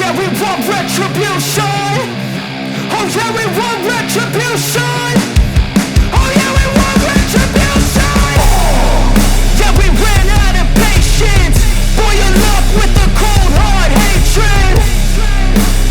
yeah, we want retribution. Oh yeah, we want retribution. Oh yeah, we want retribution. Yeah, we ran out of patience. Boil up with the cold hard hatred.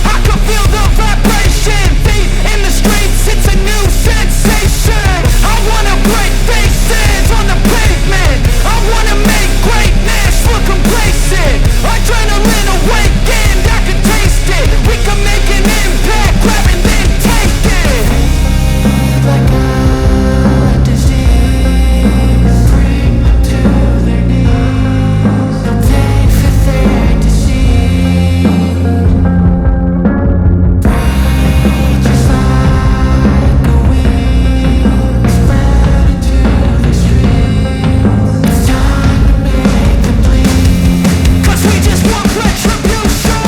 I can feel the vibration. Feet in the streets, it's a new sensation. I wanna break faces on the pavement. I wanna make greatness look complacent. Adrenaline awakened, I can taste it. We can make an impact, grab and then take it. Like a disease, bring them to their knees. They'll take for their disease. Breathe just like a wing, spread into the streets. It's time to make them bleed. 'Cause we just want retribution.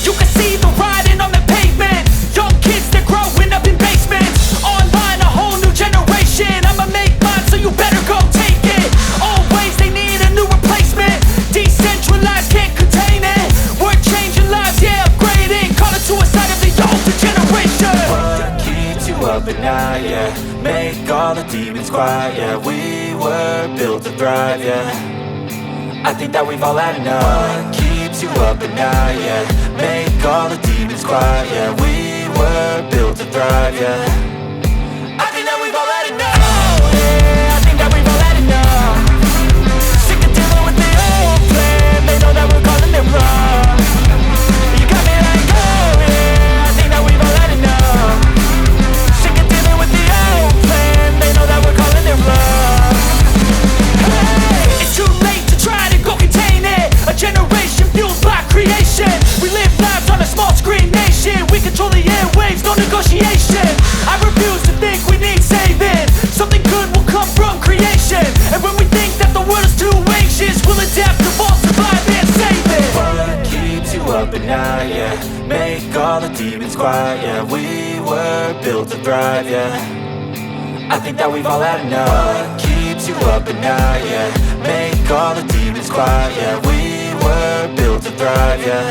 You can see the writing on the pavement. Young kids, they're growing up in basements. Online, a whole new generation. I'ma make mine, so you better go take it. Always, they need a new replacement. Decentralized, can't contain it. We're changing lives, yeah, upgrading. Call it suicide of the older generation. What keeps you up at night, yeah? Make all the demons quiet, yeah. We were built to thrive, yeah. I think that we've all had enough. What keeps you up at night, yeah? Make all the demons quiet, yeah. We were built to thrive, yeah. I think that we've all had enough. Oh yeah, I think that we've all had enough. Sick of dealing with the old plan. They know that we're calling it wrong. You got me like, oh yeah, I think that we've all had enough. Sick of dealing with the old plan. They know that we're calling it wrong. Hey, It's too late to try to go contain it. A generation fueled by creation. We live lives on a small screen nation. We control the airwaves, no negotiation. I refuse to think we need saving. Something good will come from creation. And when we think that the world is too anxious, we'll adapt, evolve, survive, and save it. what keeps you up at night, yeah? Make all the demons quiet, yeah. We were built to thrive, yeah. I think that we've all had enough. What keeps you up at night, yeah? Make all the demons quiet, yeah. We were built to thrive, yeah.